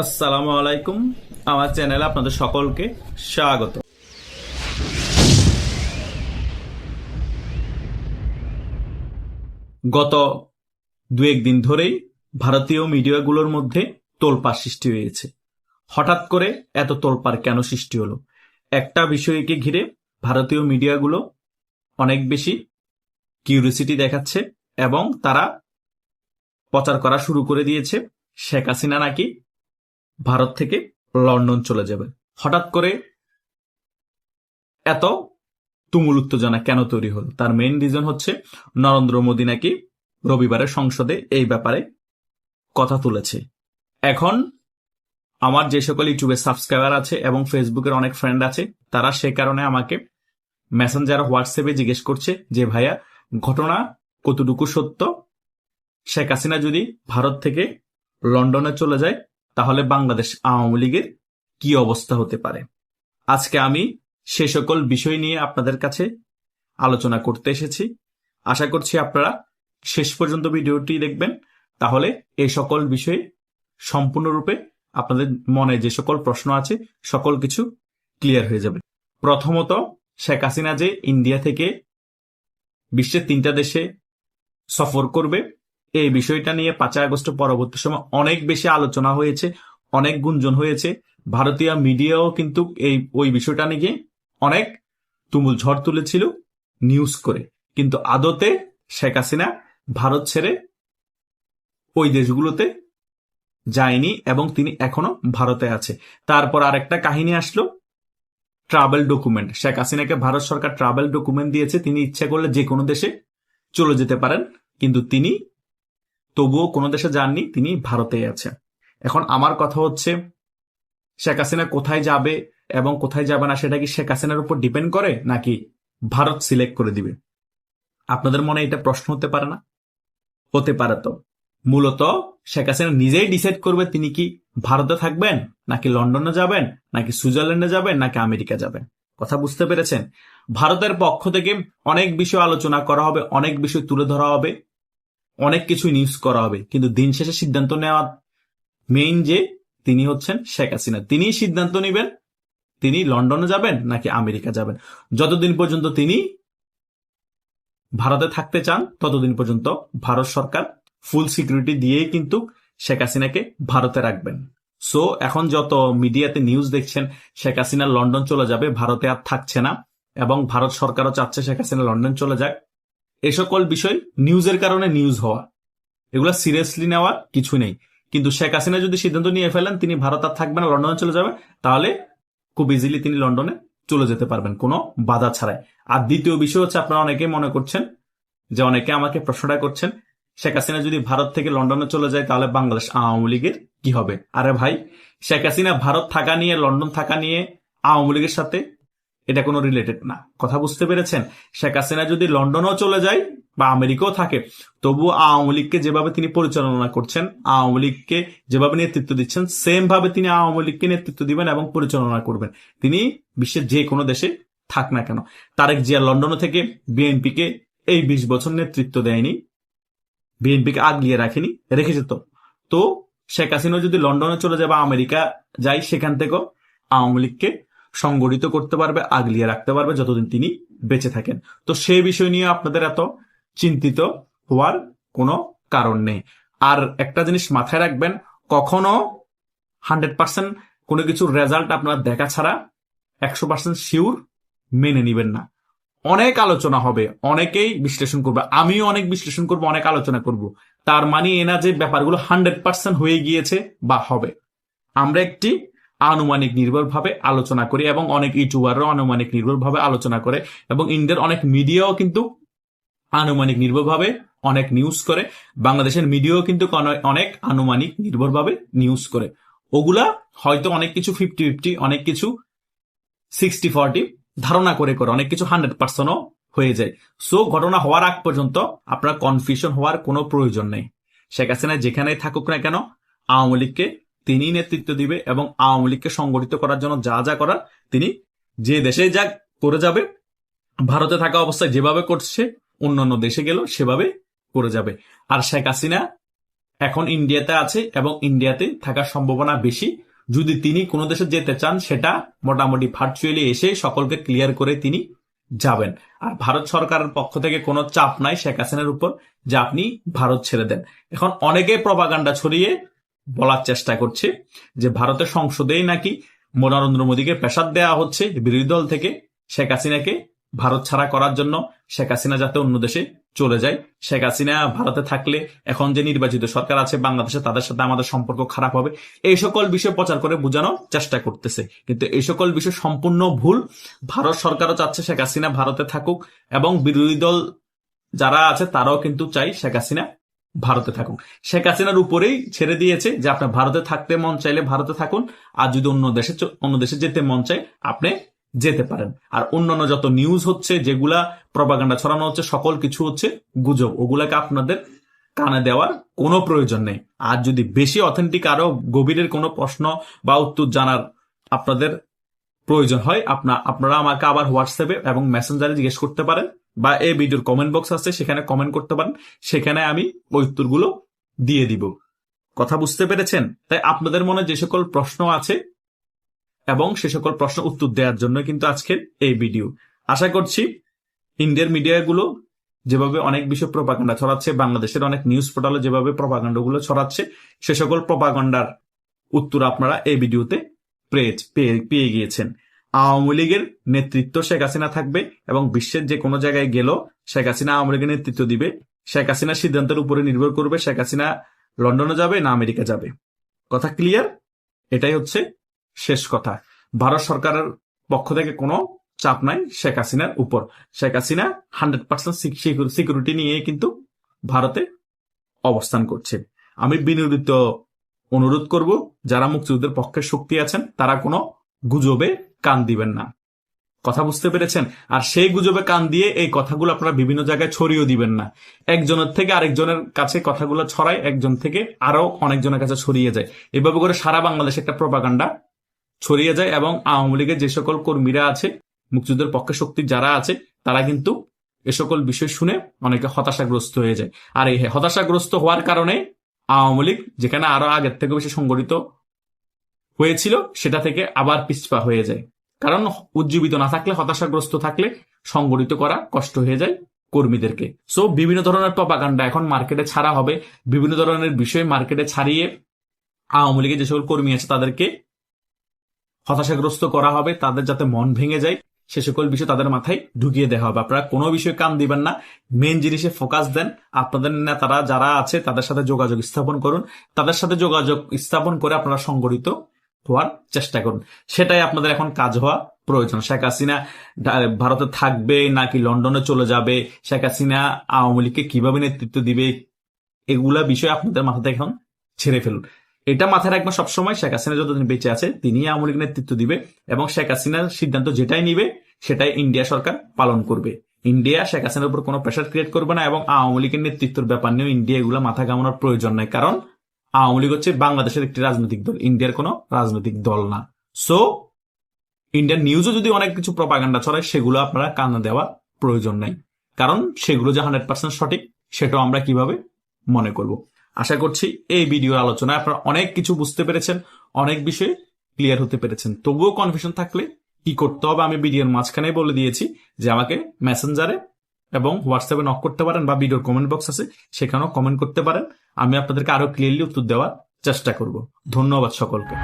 আসসালামু আলাইকুম। আমার চ্যানেলে আপনাদের সকলকে স্বাগত। গত দু একদিন ধরেই ভারতীয় মিডিয়াগুলোর মধ্যে তোলপাড় সৃষ্টি হয়েছে। হঠাৎ করে এত তোলপাড় কেন সৃষ্টি হলো? একটা বিষয়কে ঘিরে ভারতীয় মিডিয়াগুলো অনেক বেশি কিউরিওসিটি দেখাচ্ছে এবং তারা প্রচার করা শুরু করে দিয়েছে শেখ হাসিনা নাকি ভারত থেকে লন্ডন চলে যাবে। হঠাৎ করে এত তুমুল উত্তেজনা কেন তৈরি হল? তার মেইন রিজন হচ্ছে নরেন্দ্র মোদী নাকি রবিবারের সংসদে এই ব্যাপারে কথা তুলেছে। এখন আমার যে সকল ইউটিউবের সাবস্ক্রাইবার আছে এবং ফেসবুকের অনেক ফ্রেন্ড আছে, তারা সে কারণে আমাকে মেসেঞ্জার হোয়াটসঅ্যাপে জিজ্ঞেস করছে যে ভাইয়া, ঘটনা কতটুকু সত্য? শেখ হাসিনা যদি ভারত থেকে লন্ডনে চলে যায় তাহলে বাংলাদেশ আওয়ামী লীগের কি অবস্থা হতে পারে? আজকে আমি সে সকল বিষয় নিয়ে আপনাদের কাছে আলোচনা করতে এসেছি। আশা করছি আপনারা শেষ পর্যন্ত ভিডিওটি দেখবেন, তাহলে এই সকল বিষয়ে সম্পূর্ণরূপে আপনাদের মনে যে সকল প্রশ্ন আছে সকল কিছু ক্লিয়ার হয়ে যাবে। প্রথমত, শেখ হাসিনা যে ইন্ডিয়া থেকে বিশ্বের 3টা দেশে সফর করবে, এই বিষয়টা নিয়ে 5 আগস্ট পরবর্তী সময় অনেক বেশি আলোচনা হয়েছে, অনেক গুঞ্জন হয়েছে। ভারতীয় মিডিয়াও কিন্তু ওই বিষয়টা নিয়ে অনেক তুমুল ঝড় তুলেছিল নিউজ করে, কিন্তু আদতে শেখ হাসিনা ভারত ছেড়ে ওই দেশগুলোতে যায়নি এবং তিনি এখনো ভারতে আছে। তারপর আরেকটা কাহিনী আসলো, ট্রাভেল ডকুমেন্ট। শেখ হাসিনাকে ভারত সরকার ট্রাভেল ডকুমেন্ট দিয়েছে, তিনি ইচ্ছা করলে যে কোনো দেশে চলে যেতে পারেন, কিন্তু তিনি তবুও কোনো দেশে যাননি, তিনি ভারতেই আছেন। এখন আমার কথা হচ্ছে, শেখ হাসিনা কোথায় যাবে এবং কোথায় যাবে না সেটা কি শেখ হাসিনার উপর ডিপেন্ড করে নাকি ভারত সিলেক্ট করে দিবে? আপনাদের মনে এটা প্রশ্ন হতে পারে না? হতে পারে। তো মূলত শেখ হাসিনা নিজেই ডিসাইড করবে তিনি কি ভারতে থাকবেন নাকি লন্ডনে যাবেন নাকি সুইজারল্যান্ডে যাবেন নাকি আমেরিকা যাবেন। কথা বুঝতে পেরেছেন? ভারতের পক্ষ থেকে অনেক বিষয় আলোচনা করা হবে, অনেক বিষয় তুলে ধরা হবে, অনেক কিছু নিউজ করা হবে, কিন্তু দিন শেষে সিদ্ধান্ত নেওয়া মেইন যে তিনি হচ্ছেন শেখ হাসিনা। তিনিই সিদ্ধান্ত নেবেন তিনি লন্ডনে যাবেন নাকি আমেরিকা যাবেন। যতদিন পর্যন্ত তিনি ভারতে থাকতে চান ততদিন পর্যন্ত ভারত সরকার ফুল সিকিউরিটি দিয়েই কিন্তু শেখ হাসিনাকে ভারতে রাখবেন। সো এখন যত মিডিয়াতে নিউজ দেখছেন শেখ হাসিনা লন্ডন চলে যাবে, ভারতে আর থাকছে না, এবং ভারত সরকারও চাচ্ছে শেখ হাসিনা লন্ডন চলে যাক, এ সকল বিষয় নিউজের কারণে নিউজ হওয়া, এগুলো সিরিয়াসলি নেওয়ার কিছু নেই। কিন্তু শেখ হাসিনা যদি সিদ্ধান্ত নিয়ে ফেলেন তিনি ভারত আর থাকবেন না, লন্ডনে চলে যাবে, তাহলে খুব ইজিলি তিনি লন্ডনে চলে যেতে পারবেন কোনো বাধা ছাড়াই। আর দ্বিতীয় বিষয় হচ্ছে, আপনারা অনেকেই মনে করছেন যে, অনেকে আমাকে প্রশ্নটা করছেন, শেখ হাসিনা যদি ভারত থেকে লন্ডনে চলে যায় তাহলে বাংলাদেশ আওয়ামী লীগের কি হবে? আরে ভাই, শেখ হাসিনা ভারত থাকা নিয়ে, লন্ডন থাকা নিয়ে আওয়ামী লীগের সাথে এটা কোনো রিলেটেড না। কথা বুঝতে পেরেছেন? শেখ হাসিনা যদি লন্ডনেও চলে যায় বা আমেরিকাও থাকে, তবুও আওয়ামী লীগকে যেভাবে তিনি পরিচালনা করছেন, আওয়ামী লীগকে যেভাবে নেতৃত্ব দিচ্ছেন, সেম ভাবে তিনি আওয়ামী লীগকে নেতৃত্ব দিবেন এবং পরিচালনা করবেন, তিনি বিশ্বের যে কোনো দেশে থাক না কেন। তারেক জিয়া লন্ডনে থেকে বিএনপিকে এই 20 বছর নেতৃত্ব দেয়নি, বিএনপিকে আগলিয়ে রাখেনি, রেখেছে। তো শেখ হাসিনা যদি লন্ডনে চলে যায় বা আমেরিকা যায়, সেখান থেকেও আওয়ামী লীগকে সংগঠিত করতে পারবে, আগলিয়ে রাখতে পারবে যতদিন তিনি বেঁচে থাকেন। তো সেই বিষয় নিয়ে আপনাদের এত চিন্তিত হওয়ার কোনো কারণ নেই। আর একটা জিনিস মাথায় রাখবেন, কখনো 100% কোনো কিছুর রেজাল্ট আপনার দেখা ছাড়া 100% শিওর মেনে নিবেন না। অনেক আলোচনা হবে, অনেকেই বিশ্লেষণ করবে, আমিও অনেক বিশ্লেষণ করব, অনেক আলোচনা করব, তার মানে এ না যে ব্যাপারগুলো 100% হয়ে গিয়েছে বা হবে। আমরা একটি আনুমানিক নির্ভরভাবে আলোচনা করি এবং অনেক ইউটিউবাররাও আনুমানিক নির্ভরভাবে আলোচনা করে, এবং ইন্ডিয়ার অনেক মিডিয়াও কিন্তু আনুমানিক নির্ভরভাবে অনেক নিউজ করে, বাংলাদেশের মিডিয়াও কিন্তু অনেক আনুমানিক নির্ভরভাবে নিউজ করে। ওগুলা হয়তো অনেক কিছু 50-50, অনেক কিছু 60-40 ধারণা করে অনেক কিছু 100%ও হয়ে যায়। সো ঘটনা হওয়ার আগ পর্যন্ত আপনার কনফিউশন হওয়ার কোনো প্রয়োজন নেই। শেখ হাসিনা যেখানেই থাকুক না কেন, আওয়ামী লীগকে তিনি নেতৃত্ব দিবে এবং আওয়ামী লীগকে সংগঠিত করার জন্য যা যা করার তিনি যে দেশে যা করে যাবে, ভারতে থাকা অবস্থায় যেভাবে করছে অন্যান্য দেশে গেল সেভাবে করে যাবে। আর শেখ হাসিনা এখন ইন্ডিয়াতে আছে এবং ইন্ডিয়াতে থাকার সম্ভাবনা বেশি। যদি তিনি কোনো দেশে যেতে চান সেটা মোটামুটি ভার্চুয়ালি এসে সকলকে ক্লিয়ার করে তিনি যাবেন। আর ভারত সরকারের পক্ষ থেকে কোনো চাপ নাই শেখ হাসিনার উপর যে আপনি ভারত ছেড়ে দেন। এখন অনেকে প্রপাগান্ডা ছড়িয়ে বলার চেষ্টা করছে যে ভারতের সংসদেই নাকি নরেন্দ্র মোদীকে প্রেসার দেওয়া হচ্ছে বিরোধী দল থেকে শেখ হাসিনাকে ভারত ছাড়া করার জন্য, শেখ হাসিনা যাতে অন্য দেশে চলে যায়। শেখ হাসিনা ভারতে থাকলে এখন যে নির্বাচিত সরকার আছে বাংলাদেশে তাদের সাথে আমাদের সম্পর্ক খারাপ হবে, এই সকল বিষয় প্রচার করে বোঝানোর চেষ্টা করতেছে। কিন্তু এই সকল বিষয় সম্পূর্ণ ভুল। ভারত সরকারও চাচ্ছে শেখ হাসিনা ভারতে থাকুক এবং বিরোধী দল যারা আছে তারাও কিন্তু চাই শেখ হাসিনা ভারতে থাকুক। শেখ হাসিনার উপরেই ছেড়ে দিয়েছে যে আপনি ভারতে থাকতে মন চাইলে ভারতে থাকুন, আর যদি অন্য দেশে যেতে মন চায় আপনি যেতে পারেন। আর অন্যান্য যত নিউজ হচ্ছে, যেগুলা প্রপাগান্ডা ছড়ানো হচ্ছে, সকল কিছু হচ্ছে গুজব। ওগুলাকে আপনাদের কানে দেওয়ার কোনো প্রয়োজন নেই। আর যদি বেশি অথেন্টিক আরো গভীরের কোনো প্রশ্ন বা উত্তর জানার আপনাদের প্রয়োজন হয় আপনারা আমাকে আবার হোয়াটসঅ্যাপে এবং মেসেঞ্জারে জিজ্ঞেস করতে পারেন, বা এই ভিডিওর কমেন্ট বক্স আছে সেখানে কমেন্ট করতে পারেন, সেখানে আমি ওই উত্তরগুলো দিয়ে দিব। কথা বুঝতে পেরেছেন? তাই আপনাদের মনে যে সকল প্রশ্ন আছে এবং সে সকল প্রশ্ন উত্তর দেওয়ার জন্য কিন্তু আজকের এই ভিডিও। আশা করছি ইন্ডিয়ার মিডিয়াগুলো যেভাবে অনেক বিষয় প্রপাগান্ডা ছড়াচ্ছে, বাংলাদেশের অনেক নিউজ পোর্টালে যেভাবে প্রপাগান্ডাগুলো ছড়াচ্ছে, সে সকল প্রপাগান্ডার উত্তর আপনারা এই ভিডিওতে পেয়ে গিয়েছেন। আওয়ামী লীগের নেতৃত্ব শেখ হাসিনা থাকবে এবং বিশ্বের যে কোনো জায়গায় গেল শেখ হাসিনা আওয়ামী লীগের নেতৃত্ব দিবে। শেখ হাসিনার সিদ্ধান্তের উপরে নির্ভর করবে শেখ হাসিনা লন্ডনে যাবে না আমেরিকা যাবে। কথা ক্লিয়ার? এটাই হচ্ছে শেষ কথা। ভারত সরকারের পক্ষ থেকে কোনো চাপ নাই শেখ হাসিনার উপর। শেখ হাসিনা 100% সিকিউরিটি নিয়ে কিন্তু ভারতে অবস্থান করছে। আমি বিনীত অনুরোধ করব, যারা মুক্তিযুদ্ধের পক্ষে শক্তি আছেন তারা কোনো গুজবে কান দিবেন না। কথা বুঝতে পেরেছেন? আর সেই গুজবে কান দিয়ে এই কথাগুলো আপনারা বিভিন্ন জায়গায় ছড়িয়ে দিবেন না। একজনের থেকে আরেকজনের কাছে কথাগুলো ছড়ায়, একজন থেকে আরো অনেকজনের কাছে ছড়িয়ে যায়। এভাবে করে সারা বাংলাদেশে একটা প্রপাগান্ডা ছড়িয়ে যায় এবং আওয়ামী লীগের যে সকল কর্মীরা আছে, মুক্তিযুদ্ধের পক্ষে শক্তি যারা আছে, তারা কিন্তু এ সকল বিষয় শুনে অনেকে হতাশাগ্রস্ত হয়ে যায়। আর এই হতাশাগ্রস্ত হওয়ার কারণে আওয়ামী লীগ যেখানে আরো আগের থেকে বেশি সংগঠিত হয়েছিল সেটা থেকে আবার পিছপা হয়ে যায়। কারণ উজ্জীবিত না থাকলে, হতাশাগ্রস্ত থাকলে সংগঠিত করা কষ্ট হয়ে যায় কর্মীদেরকে। সো বিভিন্ন ধরনের প্রপাগান্ডা এখন মার্কেটে ছাড়া হবে, বিভিন্ন ধরনের বিষয় মার্কেটে ছাড়িয়ে আওয়ামী লীগের যে সকল কর্মী আছে তাদেরকে হতাশাগ্রস্ত করা হবে, তাদের যাতে মন ভেঙে যায় সে সকল বিষয় তাদের মাথায় ঢুকিয়ে দেওয়া হবে। আপনারা কোনো বিষয়ে কান দিবেন না, মেন জিনিসে ফোকাস দেন। আপনাদের নেতারা যারা আছে তাদের সাথে যোগাযোগ স্থাপন করুন, তাদের সাথে যোগাযোগ স্থাপন করে আপনারা সংগঠিত হওয়ার চেষ্টা করুন। সেটাই আপনাদের এখন কাজ হওয়া প্রয়োজন। শেখ হাসিনা ভারতে থাকবে নাকি লন্ডনে চলে যাবে, শেখ হাসিনা আওয়ামী লীগকে কিভাবে নেতৃত্ব দিবে, এগুলা বিষয় আপনাদের মাথাতে এখন ছেড়ে ফেলুন। এটা মাথায় রাখবেন সবসময়, শেখ হাসিনা যতদিন বেঁচে আছে তিনি আওয়ামী লীগ নেতৃত্ব দিবে এবং শেখ হাসিনার সিদ্ধান্ত যেটাই নিবে সেটাই ইন্ডিয়া সরকার পালন করবে। ইন্ডিয়া শেখ হাসিনার উপর কোনো প্রেশার ক্রিয়েট করবে না এবং আওয়ামী লীগের নেতৃত্বের ব্যাপার নিয়েও ইন্ডিয়া এগুলো মাথা ঘামানোর প্রয়োজন নাই। কারণ আওয়ামী লীগ হচ্ছে বাংলাদেশের একটি রাজনৈতিক দল, ইন্ডিয়ার কোনো রাজনৈতিক দল না। সো ইন্ডিয়ান নিউজও যদি অনেক কিছু প্রপাগান্ডা ছড়ায় সেগুলো আপনারা কানে দেওয়ার প্রয়োজন নাই, কারণ সেগুলো যে 100% সঠিক সেটাও আমরা কিভাবে মনে করব। আশা করছি এই ভিডিওর আলোচনায় আপনারা অনেক কিছু বুঝতে পেরেছেন, অনেক বিষয়ে ক্লিয়ার হতে পেরেছেন। তবুও কনফিউশন থাকলে কি করতে হবে আমি ভিডিওর মাঝখানে বলে দিয়েছি, যে আমাকে মেসেঞ্জারে এবং হোয়াটসঅ্যাপে নক করতে পারেন বা ভিডিওর কমেন্ট বক্স আছে সেখানেও কমেন্ট করতে পারেন। আমি আপনাদেরকে আরো ক্লিয়ারলি উত্তর দেওয়ার চেষ্টা করব। ধন্যবাদ সকলকে।